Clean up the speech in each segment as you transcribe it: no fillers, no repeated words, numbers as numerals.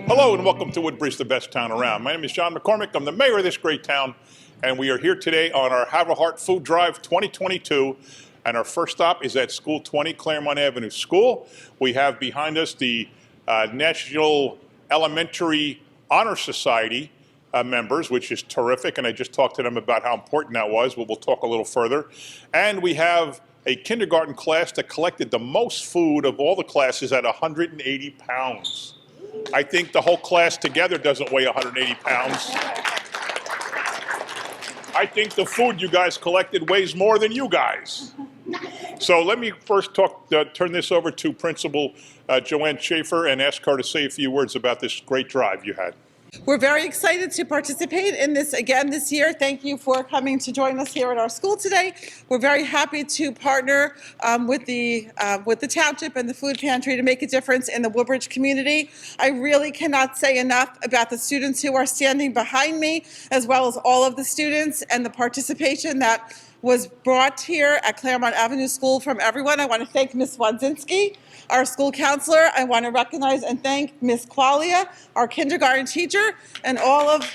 Hello and welcome to Woodbridge, the best town around. My name is John McCormick. I'm the mayor of this great town, and we are here today on our Have a Heart Food Drive 2022. And our first stop is at School 20, Clairmont Avenue School. We have behind us the National Elementary Honor Society members, which is terrific, and I just talked to them about how important that was. We'll talk a little further. And we have a kindergarten class that collected the most food of all the classes at 180 pounds. I think the whole class together doesn't weigh 180 pounds. I think the food you guys collected weighs more than you guys. So let me first turn this over to Principal Joanne Schaefer and ask her to say a few words about this great drive you had. We're very excited to participate in this again this year. Thank you for coming to join us here at our school today. We're very happy to partner with the township and the food pantry to make a difference in the Woodbridge community. I really cannot say enough about the students who are standing behind me, as well as all of the students and the participation that was brought here at Clairmont Avenue School from everyone. I want to thank Ms. Wodzinski, our school counselor. I want to recognize and thank Ms. Qualia, our kindergarten teacher, and all of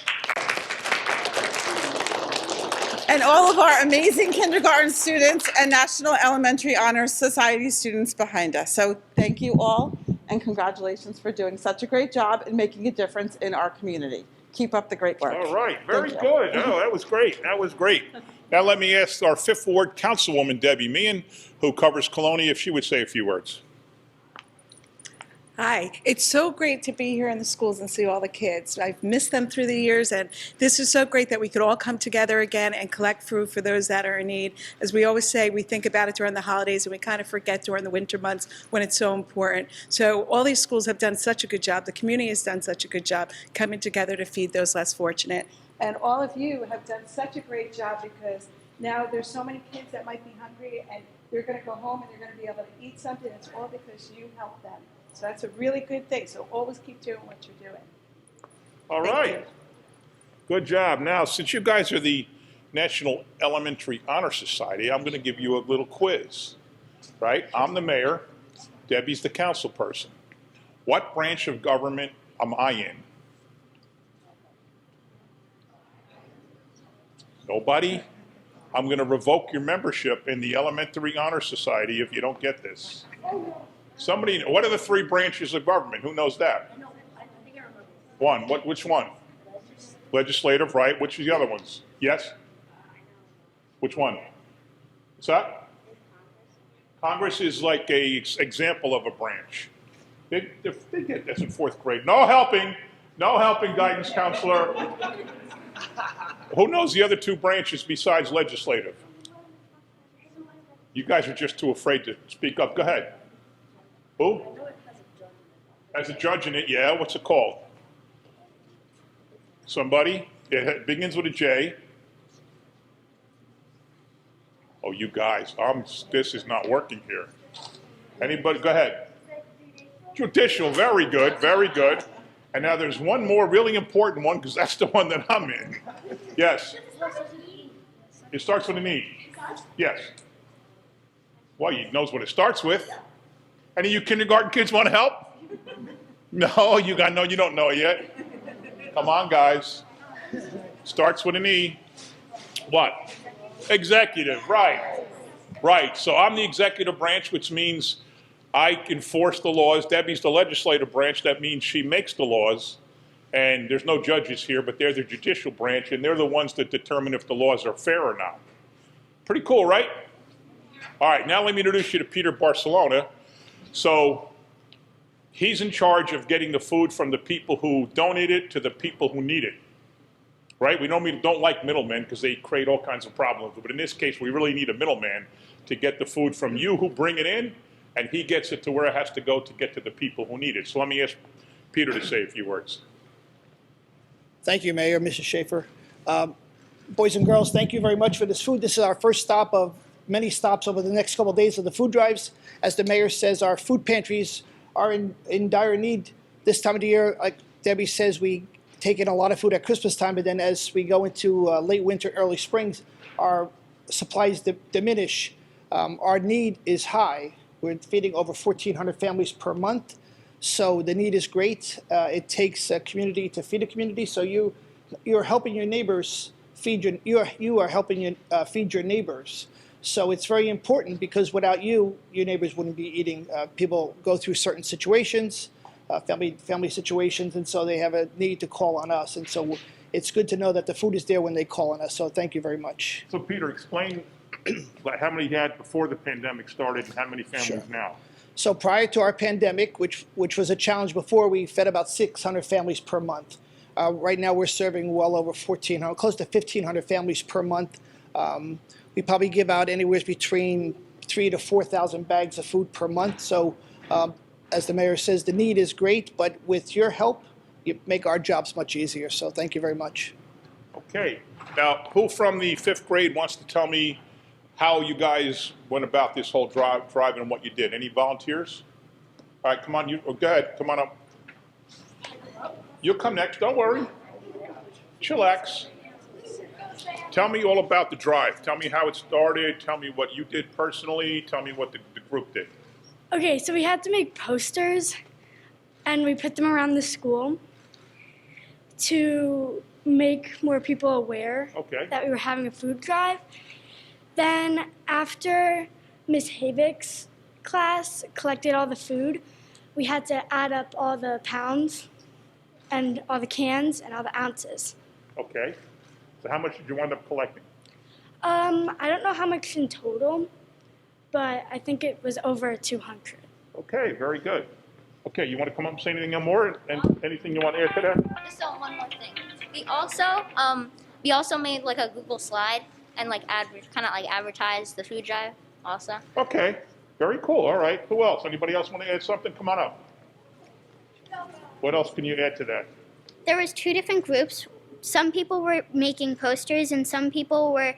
our amazing kindergarten students and National Elementary Honor Society students behind us. So thank you all, and congratulations for doing such a great job in making a difference in our community. Keep up the great work. All right, very good. Oh, that was great. That was great. Now let me ask our 5th Ward Councilwoman, Debbie Meehan, who covers Colonia, if she would say a few words. Hi, it's so great to be here in the schools and see all the kids. I've missed them through the years, and this is so great that we could all come together again and collect food for those that are in need. As we always say, we think about it during the holidays and we kind of forget during the winter months when it's so important. So all these schools have done such a good job. The community has done such a good job coming together to feed those less fortunate. And all of you have done such a great job, because now there's so many kids that might be hungry and they're going to go home and they're going to be able to eat something. It's all because you helped them. So that's a really good thing. So always keep doing what you're doing. All right. Good job. Now, since you guys are the National Elementary Honor Society, I'm going to give you a little quiz, right? I'm the mayor. Debbie's the council person. What branch of government am I in? Nobody? I'm going to revoke your membership in the Elementary Honor Society if you don't get this. Somebody, what are the 3 branches of government? Who knows that? One. Which one? Legislative, right? Which are the other ones? Yes? Which one? What's that? Congress is like a example of a branch. They get this in 4th grade. No helping, guidance counselor. Who knows the other 2 branches besides legislative? You guys are just too afraid to speak up. Go ahead. Who? Has a judge in it, yeah. What's it called? Somebody? It begins with a J. Oh, you guys, this is not working here. Anybody? Go ahead. Judicial, very good, very good. And now there's one more really important one, because that's the one that I'm in. Yes? It starts with an E. Yes. Well, he knows what it starts with. Any of you kindergarten kids want to help? No, you don't know it yet. Come on, guys. Starts with an E. What? Executive, right. Right, so I'm the executive branch, which means I enforce the laws. Debbie's the legislative branch. That means she makes the laws. And there's no judges here, but they're the judicial branch, and they're the ones that determine if the laws are fair or not. Pretty cool, right? All right, now let me introduce you to Peter Barcelona. So he's in charge of getting the food from the people who donate it to the people who need it, right? We normally don't like middlemen because they create all kinds of problems. But in this case, we really need a middleman to get the food from you who bring it in, and he gets it to where it has to go to get to the people who need it. So let me ask Peter to say a few words. Thank you, Mayor, Mrs. Schaefer. Boys and girls, thank you very much for this food. This is our first stop of many stops over the next couple of days of the food drives. As the mayor says, our food pantries are in dire need this time of the year. Like Debbie says, we take in a lot of food at Christmas time, but then as we go into late winter, early spring, our supplies diminish. Our need is high. We're feeding over 1,400 families per month. So the need is great. It takes a community to feed a community. So you're helping your neighbors feed you are helping feed your neighbors. So it's very important because without you, your neighbors wouldn't be eating. People go through certain situations, family situations, and so they have a need to call on us. And so it's good to know that the food is there when they call on us. So thank you very much. So Peter, explain like how many you had before the pandemic started and how many families Sure. now? So prior to our pandemic, which was a challenge before, we fed about 600 families per month. Right now, we're serving well over 1,400, close to 1,500 families per month. We probably give out anywhere between 3,000 to 4,000 bags of food per month. So, as the mayor says, the need is great, but with your help, you make our jobs much easier. So, thank you very much. Okay. Now, who from the 5th grade wants to tell me how you guys went about this whole drive and what you did? Any volunteers? All right, come on. Go ahead. Come on up. You'll come next. Don't worry. Chillax. Tell me all about the drive. Tell me how it started. Tell me what you did personally. Tell me what the group did. Okay, so we had to make posters and we put them around the school to make more people aware Okay. that we were having a food drive. Then after Miss Havick's class collected all the food, we had to add up all the pounds and all the cans and all the ounces. Okay. So how much did you wind up collecting? I don't know how much in total, but I think it was over 200. Okay, very good. Okay, you want to come up and say anything more? And anything you want to add to that? Just one more thing. We also made like a Google slide and like kind of like advertise the food drive also. Okay, very cool. All right. Who else? Anybody else want to add something? Come on up. What else can you add to that? There was 2 different groups. Some people were making posters and some people were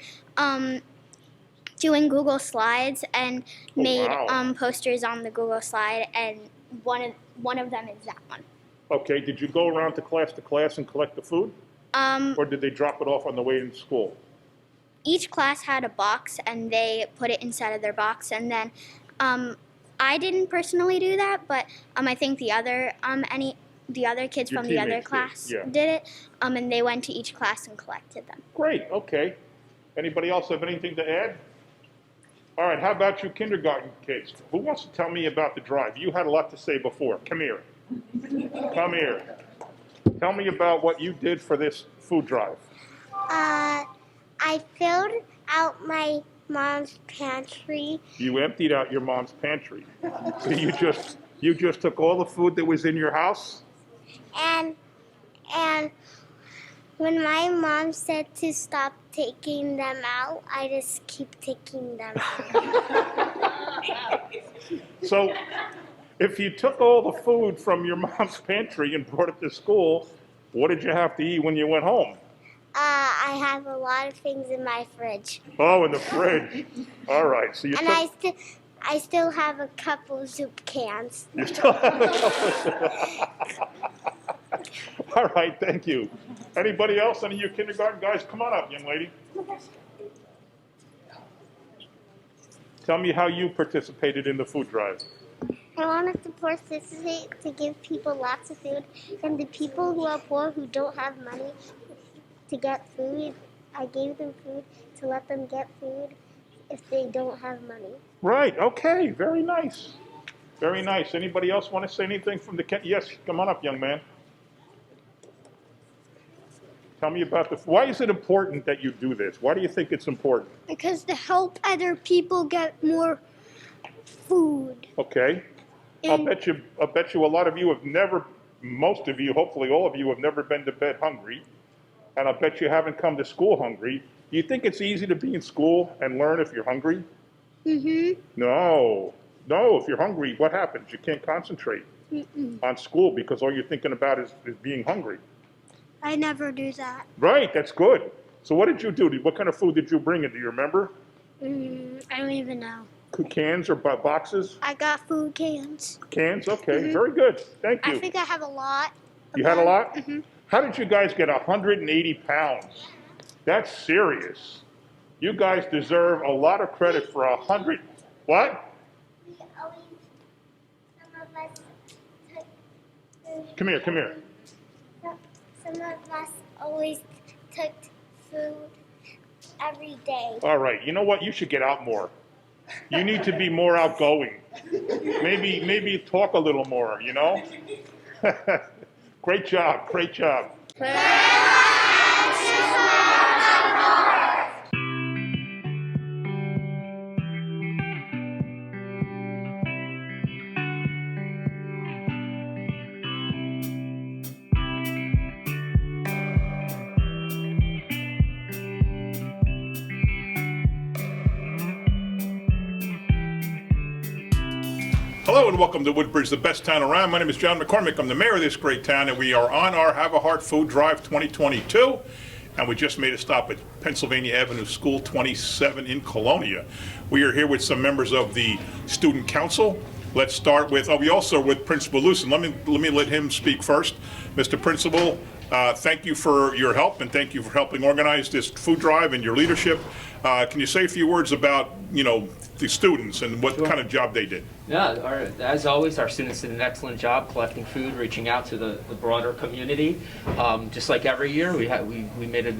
doing Google slides and made wow. posters on the Google slide, and one of them is that one. Okay, did you go around to class and collect the food? Or did they drop it off on the way in school? Each class had a box and they put it inside of their box, and then I didn't personally do that, but I think the other kids Your from the other teammates did, class yeah. did it, and they went to each class and collected them. Great, okay. Anybody else have anything to add? All right, how about you kindergarten kids? Who wants to tell me about the drive? You had a lot to say before. Come here. Come here. Tell me about what you did for this food drive. I filled out my mom's pantry. You emptied out your mom's pantry. So you just took all the food that was in your house? And when my mom said to stop taking them out, I just keep taking them out. So if you took all the food from your mom's pantry and brought it to school, what did you have to eat when you went home? I have a lot of things in my fridge. Oh, in the fridge. All right. So you And took... I still have a couple soup cans. You still have a couple. All right, thank you. Anybody else? Any of you kindergarten guys? Come on up, young lady. Tell me how you participated in the food drive. I wanted to participate to give people lots of food, and the people who are poor who don't have money to get food, I gave them food to let them get food if they don't have money. Right, okay, very nice. Very nice. Anybody else want to say anything from the... Yes, come on up, young man. Tell me about the... Why is it important that you do this? Why do you think it's important? Because to help other people get more food. Okay. I'll bet you a lot of you have never, most of you, hopefully all of you, have never been to bed hungry. And I'll bet you haven't come to school hungry. Do you think it's easy to be in school and learn if you're hungry? Mm-hmm. No. No, if you're hungry, what happens? You can't concentrate on school because all you're thinking about is being hungry. I never do that. Right, that's good. So what did you do? What kind of food did you bring in? Do you remember? I don't even know. Cans or boxes? I got food cans. Cans? Okay, very good. Thank you. I think I have a lot. You had a lot? How did you guys get 180 pounds? That's serious. You guys deserve a lot of credit for 100. What? Some of us took Come here, come here. Some of us always took food every day. All right, you know what? You should get out more. You need to be more outgoing. Maybe talk a little more, you know? Great job, great job. Hello and welcome to Woodbridge, the best town around. My name is John McCormick. I'm the mayor of this great town, and we are on our Have a Heart Food Drive 2022. And we just made a stop at Pennsylvania Avenue School 27 in Colonia. We are here with some members of the Student Council. Let's start with, we also are with Principal Lucen. Let me let him speak first. Mr. Principal, thank you for your help, and thank you for helping organize this food drive and your leadership. Can you say a few words about, the students and what kind of job they did? Yeah, as always, our students did an excellent job collecting food, reaching out to the broader community. Just like every year, we made a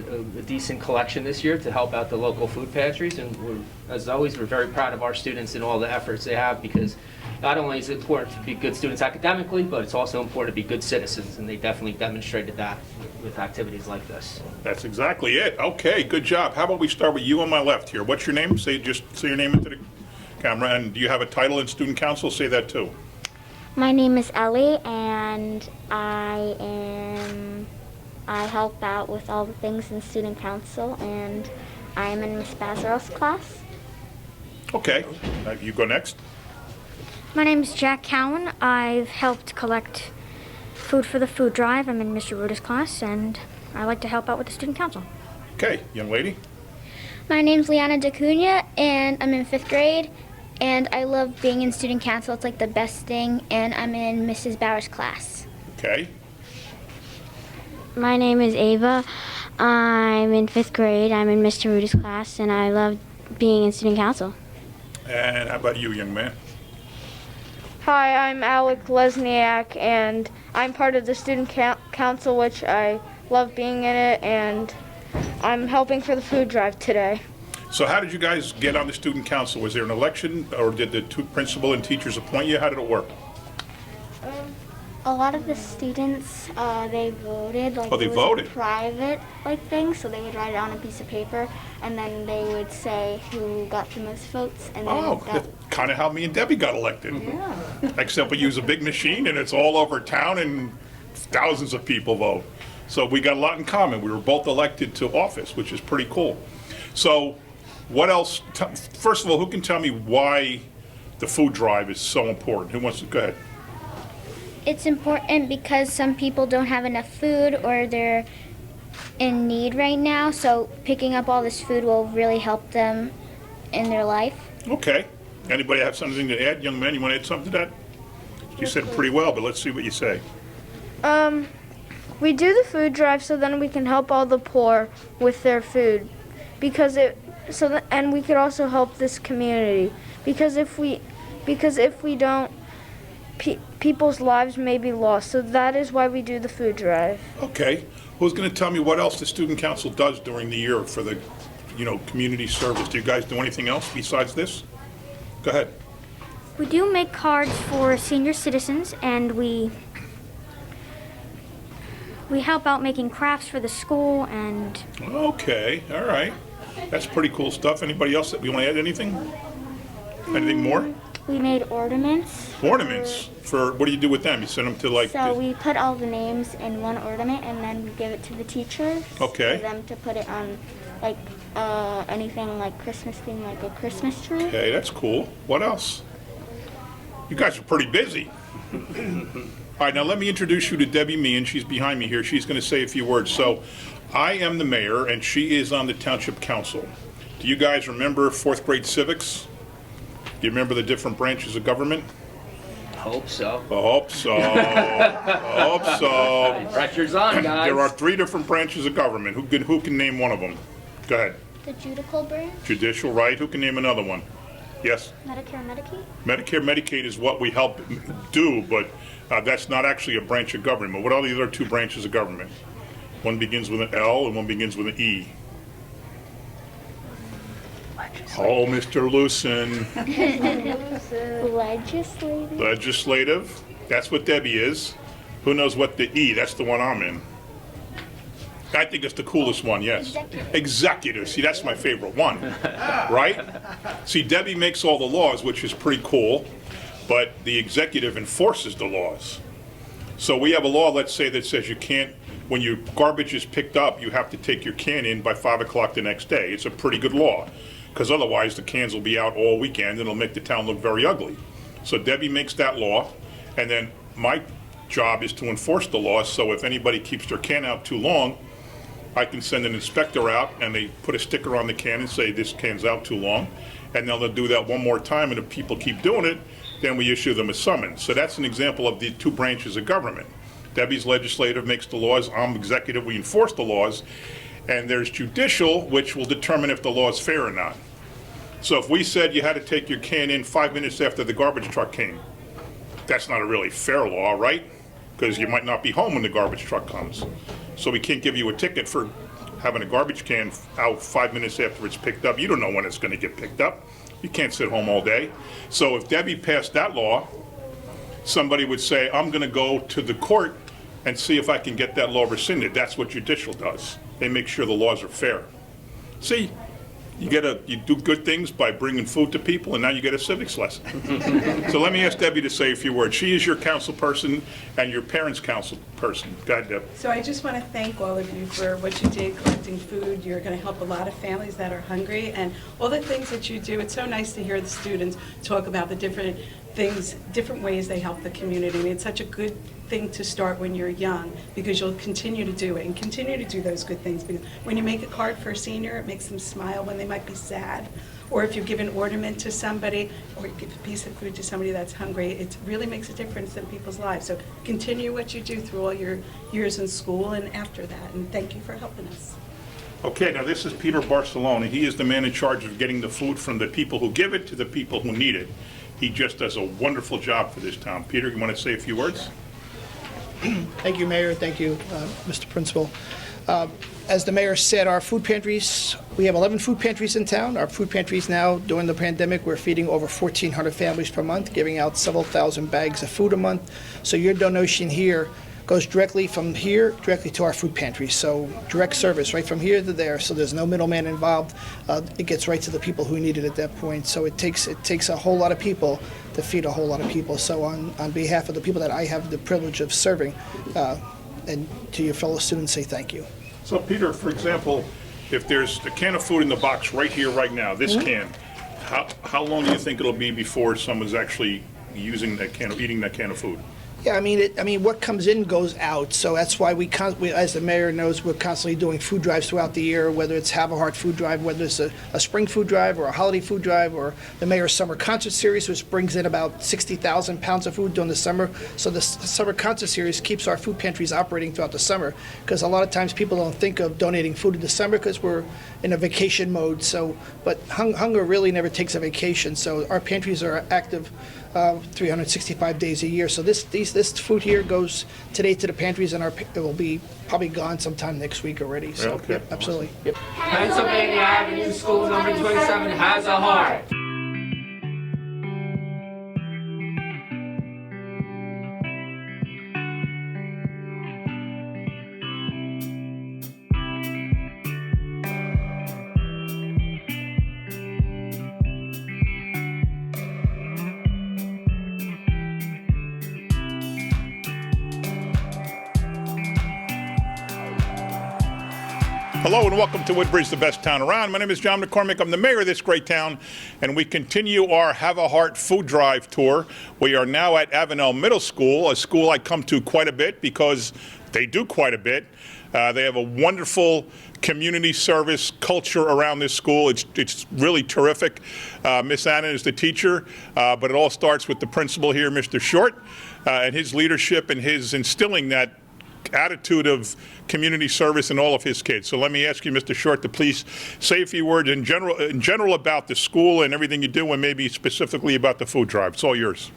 decent collection this year to help out the local food pantries, and as always, we're very proud of our students and all the efforts they have, because not only is it important to be good students academically, but it's also important to be good citizens, and they definitely demonstrated that with activities like this. That's exactly it. Okay, good job. How about we start with you on my left here? What's your name? Just say your name into the camera. And do you have a title in Student Council? Say that too. My name is Ellie, and I help out with all the things in Student Council, and I'm in Miss Bazaro's class. Okay, you go next. My name is Jack Cowan. I've helped collect food for the food drive. I'm in Mr. Ruda's class, and I like to help out with the Student Council. Okay, young lady. My name's Liana DeCunha, and I'm in 5th grade, and I love being in student council. It's like the best thing, and I'm in Mrs. Bauer's class. Okay. My name is Ava. I'm in 5th grade. I'm in Mr. Ruda's class, and I love being in Student Council. And how about you, young man? Hi, I'm Alec Lesniak, and I'm part of the Student Council, which I love being in it, and I'm helping for the food drive today. So how did you guys get on the Student Council? Was there an election, or did the two principal and teachers appoint you? How did it work? A lot of the students, they voted. Oh, they voted? A private thing, so they would write it on a piece of paper, and then they would say who got the most votes. And then That's kind of how me and Debbie got elected. Yeah. Except we use a big machine, and it's all over town, and thousands of people vote. So we got a lot in common. We were both elected to office, which is pretty cool. So what else? First of all, who can tell me why the food drive is so important? Who wants to go ahead? It's important because some people don't have enough food or they're in need right now, so picking up all this food will really help them in their life. Okay. Anybody have something to add? Young man, you want to add something to that? You said it pretty well, but let's see what you say. We do the food drive so then we can help all the poor with their food, and we could also help this community, because if we don't, people's lives may be lost. So that is why we do the food drive. Okay. Who's going to tell me what else the Student Council does during the year for the, community service? Do you guys do anything else besides this? Go ahead. We do make cards for senior citizens, and we help out making crafts for the school, and... Okay, all right. That's pretty cool stuff. Anybody else that we want to add anything? Anything more? We made ornaments. Ornaments? For what do you do with them? You send them to So we put all the names in one ornament, and then we give it to the teachers. Okay. For them to put it on, anything like Christmas theme, like a Christmas tree. Okay, that's cool. What else? You guys are pretty busy. All right, now let me introduce you to Debbie Meehan. She's behind me here. She's going to say a few words. So I am the mayor, and she is on the Township Council. Do you guys remember 4th grade civics? Do you remember the different branches of government? Hope so. I hope so. I hope so. Pressure's on, guys. There are 3 different branches of government. Who can name one of them? Go ahead. The judicial branch? Judicial, right. Who can name another one? Yes? Medicare, Medicaid? Medicare, Medicaid is what we help do, but that's not actually a branch of government. What are the other two branches of government? One begins with an L and one begins with an E. Oh, Mr. Lucen. Legislative. Legislative. That's what Debbie is. Who knows what the E? That's the one I'm in. I think it's the coolest one, yes. Executive. See, that's my favorite one, right? See, Debbie makes all the laws, which is pretty cool, but the executive enforces the laws. So we have a law, let's say, that says you can't, when your garbage is picked up, you have to take your can in by 5 o'clock the next day. It's a pretty good law, because otherwise the cans will be out all weekend and it'll make the town look very ugly. So Debbie makes that law, and then my job is to enforce the law, so if anybody keeps their can out too long, I can send an inspector out and they put a sticker on the can and say this can's out too long, and then they'll do that one more time, and if people keep doing it, then we issue them a summons. So that's an example of the two branches of government. Debbie's legislative, makes the laws, I'm executive, we enforce the laws, and there's judicial, which will determine if the law is fair or not. So if we said you had to take your can in 5 minutes after the garbage truck came, that's not a really fair law, right? Because you might not be home when the garbage truck comes. So we can't give you a ticket for having a garbage can out 5 minutes after it's picked up. You don't know when it's going to get picked up. You can't sit home all day. So if Debbie passed that law, somebody would say, I'm going to go to the court and see if I can get that law rescinded. That's what judicial does. They make sure the laws are fair. See, you do good things by bringing food to people, and now you get a civics lesson. So let me ask Debbie to say a few words. She is your council person and your parents' council person. Go ahead, Deb. So I just want to thank all of you for what you did collecting food. You're going to help a lot of families that are hungry, and all the things that you do. It's so nice to hear the students talk about the different things, different ways they help the community. I mean, it's such a good thing to start when you're young, because you'll continue to do it and continue to do those good things. Because when you make a card for a senior, it makes them smile when they might be sad. Or if you give an ornament to somebody, or you give a piece of food to somebody that's hungry, it really makes a difference in people's lives. So continue what you do through all your years in school and after that. And thank you for helping us. Okay, now this is Peter Barcelona. He is the man in charge of getting the food from the people who give it to the people who need it. He just does a wonderful job for this town. Peter, you want to say a few words? Thank you, Mayor. Thank you, Mr. Principal. As the mayor said, our food pantries, we have 11 food pantries in town. Our food pantries now, during the pandemic, we're feeding over 1,400 families per month, giving out several thousand bags of food a month. So your donation here goes directly from here, directly to our food pantries. So direct service, right from here to there, so there's no middleman involved. It gets right to the people who need it at that point. So it takes a whole lot of people to feed a whole lot of people. So on behalf of the people that I have the privilege of serving, and to your fellow students, say thank you. So Peter, for example, if there's a can of food in the box right here, right now, this can, how long do you think it'll be before someone's actually using that can, eating that can of food? Yeah, I mean, what comes in goes out. So that's why we, as the mayor knows, we're constantly doing food drives throughout the year, whether it's Have a Heart food drive, whether it's a spring food drive or a holiday food drive, or the mayor's summer concert series, which brings in about 60,000 pounds of food during the summer. So the summer concert series keeps our food pantries operating throughout the summer, because a lot of times people don't think of donating food in the summer because we're in a vacation mode. So, but hunger really never takes a vacation. So our pantries are active 365 days a year. So this food here goes today to the pantries, and it will be probably gone sometime next week already. So Okay. Yep, absolutely. Yep. Pennsylvania Avenue School number 27 has a heart. Hello and welcome to Woodbridge, the best town around. My name is John McCormick. I'm the mayor of this great town, and we continue our Have a Heart food drive tour. We are now at Avenel Middle School, a school I come to quite a bit because they do quite a bit. They have a wonderful community service culture around this school. It's really terrific. Miss Anna is the teacher, but it all starts with the principal here, Mr. Short, and his leadership and his instilling that attitude of community service in all of his kids. So let me ask you, Mr. Short, to please say a few words in general about the school and everything you do, and maybe specifically about the food drive. It's all yours.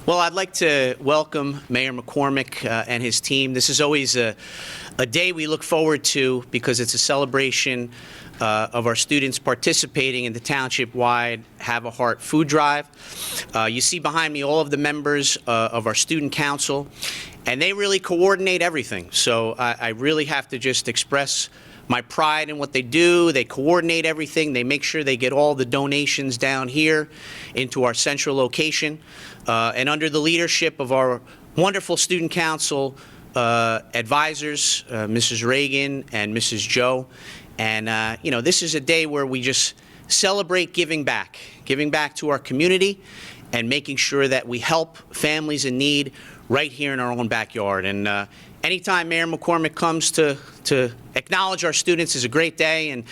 Well, I'd like to welcome Mayor McCormick and his team. This is always a day we look forward to because it's a celebration of our students participating in the township-wide Have a Heart food drive. You see behind me all of the members of our student council, and they really coordinate everything. So I really have to just express my pride in what they do. They coordinate everything. They make sure they get all the donations down here into our central location. And under the leadership of our wonderful student council advisors, Mrs. Reagan and Mrs. Joe. And, you know, this is a day where we just celebrate giving back to our community and making sure that we help families in need right here in our own backyard. And anytime Mayor McCormick comes to acknowledge our students is a great day. And,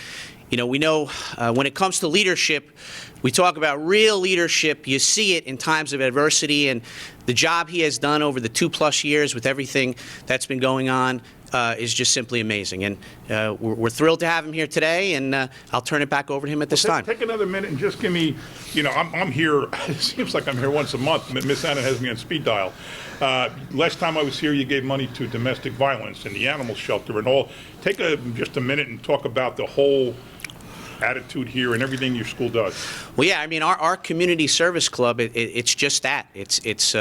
you know, we know when it comes to leadership, we talk about real leadership. You see it in times of adversity, and the job he has done over the 2+ years with everything that's been going on is just simply amazing. And we're thrilled to have him here today, and I'll turn it back over to him at this time. Take another minute and just give me, you know, I'm here, it seems like I'm here once a month. Miss Anna has me on speed dial. Last time I was here, you gave money to domestic violence and the animal shelter and all. Take just a minute and talk about the whole attitude here and everything your school does. Well, yeah, I mean, our community service club, it's just that. It's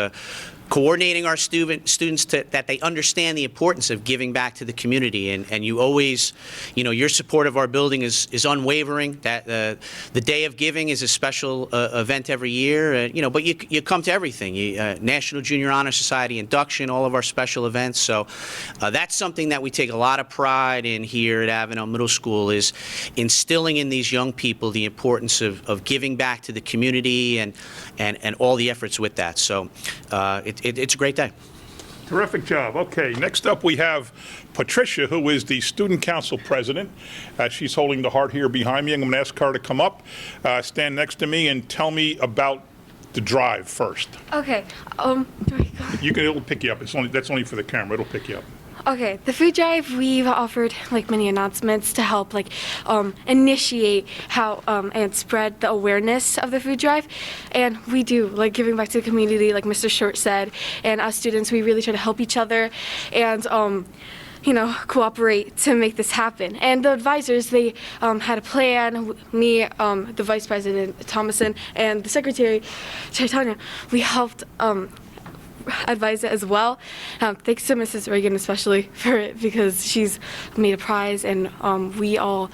coordinating our students that they understand the importance of giving back to the community. And you always, you know, your support of our building is unwavering. That the Day of Giving is a special event every year, you know, but you come to everything. National Junior Honor Society induction, all of our special events. So that's something that we take a lot of pride in here at Avenel Middle School, is instilling in these young people the importance of giving back to the community and all the efforts with that. So it's a great day. Terrific job. Okay, next up we have Patricia, who is the student council president. She's holding the heart here behind me. I'm going to ask her to come up, stand next to me, and tell me about the drive first. Okay. It'll pick you up. That's only for the camera. It'll pick you up. Okay, the food drive, we've offered like many announcements to help like initiate how and spread the awareness of the food drive, and we do like giving back to the community, like Mr. Short said, and as students we really try to help each other and you know, cooperate to make this happen. And the advisors, they had a plan. Me, the Vice President Thomason, and the Secretary Chaitanya, we helped advise it as well. Thanks to Mrs. Reagan especially for it, because she's made a prize, and we all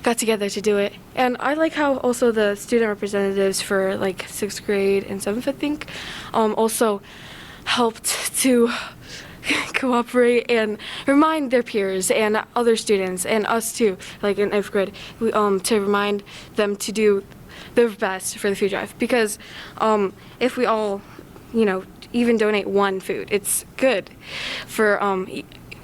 got together to do it. And I like how also the student representatives for like 6th grade and 7th, I think, also helped to cooperate and remind their peers and other students and us too, like in 8th grade, to remind them to do their best for the food drive. Because if we all, you know, even donate one food, it's good for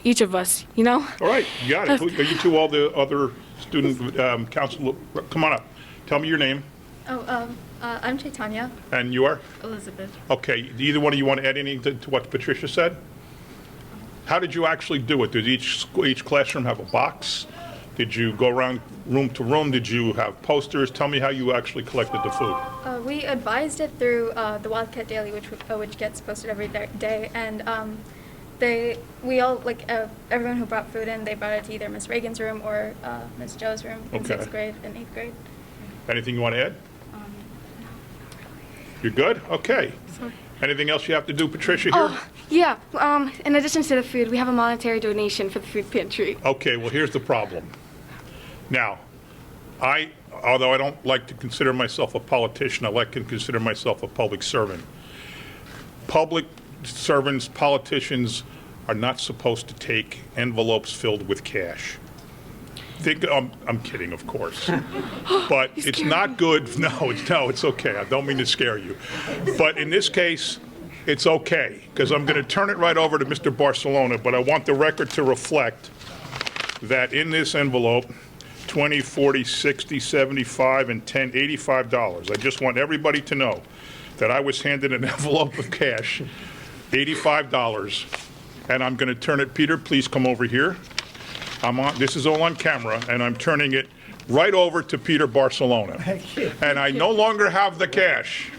each of us, you know? All right, you got it. Are you two all the other student council? Come on up. Tell me your name. I'm Chaitanya. And you are? Elizabeth. Okay, do either one of you want to add anything to what Patricia said? How did you actually do it? Did each classroom have a box? Did you go around room to room? Did you have posters? Tell me how you actually collected the food. We advised it through the Wildcat Daily, which gets posted every day, and we all, like everyone who brought food in, they brought it to either Miss Reagan's room or Miss Joe's room in 6th grade and 8th grade. Anything you want to add? You're good? Okay. Anything else you have to do, Patricia, here? Yeah, in addition to the food, we have a monetary donation for the food pantry. Okay, well, here's the problem. Now, although I don't like to consider myself a politician, I like to consider myself a public servant. Public servants, politicians are not supposed to take envelopes filled with cash. I'm kidding, of course. But it's not good. No, it's okay. I don't mean to scare you. But in this case, it's okay, because I'm going to turn it right over to Mr. Barcelona, but I want the record to reflect that in this envelope, 20, 40, 60, 75, and 10, $85. I just want everybody to know that I was handed an envelope of cash $85. And I'm going to turn it, Peter, please come over here. This is all on camera, and I'm turning it right over to Peter Barcelona. And I no longer have the cash.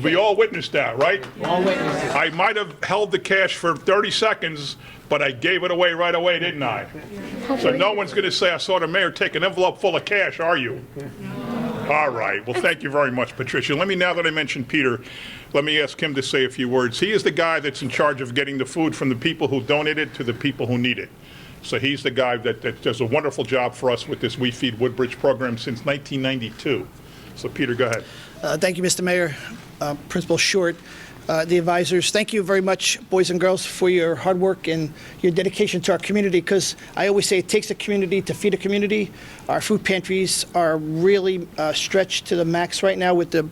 We all witnessed that, right? All witnesses. I might have held the cash for 30 seconds, but I gave it away right away, didn't I? So no one's going to say, I saw the mayor take an envelope full of cash, are you? All right. Well, thank you very much, Patricia. Now that I mentioned Peter, let me ask him to say a few words. He is the guy that's in charge of getting the food from the people who donate it to the people who need it. So he's the guy that does a wonderful job for us with this We Feed Woodbridge program since 1992. So Peter, go ahead. Thank you, Mr. Mayor, Principal Short, the advisors. Thank you very much, boys and girls, for your hard work and your dedication to our community, because I always say it takes a community to feed a community. Our food pantries are really stretched to the max right now with the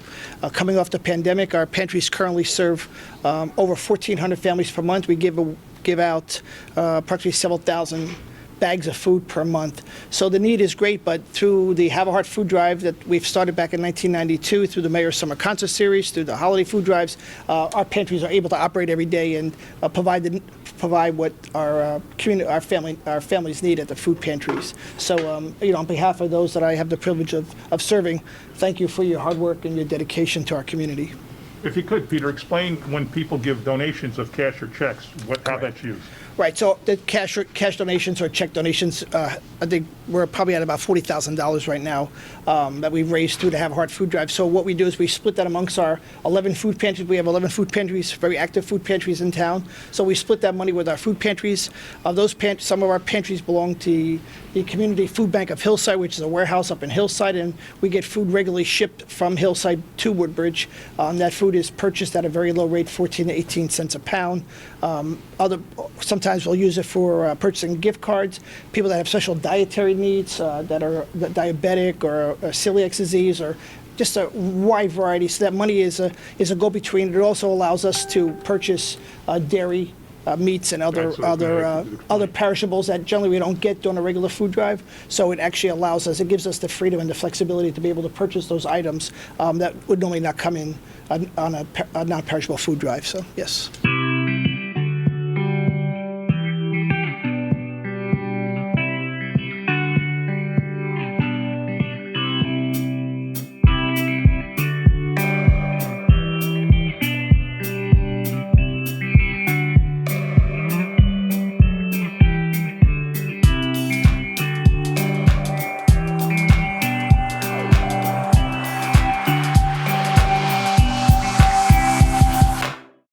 coming off the pandemic. Our pantries currently serve over 1,400 families per month. We give out approximately several thousand bags of food per month. So the need is great, but through the Have a Heart food drive that we've started back in 1992, through the Mayor's Summer Concert Series, through the holiday food drives, our pantries are able to operate every day and provide what our community, our families need at the food pantries. So, on behalf of those that I have the privilege of serving, thank you for your hard work and your dedication to our community. If you could, Peter, explain when people give donations of cash or checks, how that's used. Right, so the cash donations or check donations, I think we're probably at about $40,000 right now that we've raised through the Have a Heart food drive. So what we do is we split that amongst our 11 food pantries. We have 11 food pantries, very active food pantries in town. So we split that money with our food pantries. Some of our pantries belong to the Community Food Bank of Hillside, which is a warehouse up in Hillside, and we get food regularly shipped from Hillside to Woodbridge. That food is purchased at a very low rate, 14 to 18 cents a pound. Sometimes we'll use it for purchasing gift cards. People that have special dietary needs, that are diabetic or celiac disease, or just a wide variety. So that money is a go-between. It also allows us to purchase dairy, meats, and other perishables that generally we don't get during a regular food drive. So it actually allows us, it gives us the freedom and the flexibility to be able to purchase those items that would normally not come in on a non-perishable food drive. So yes.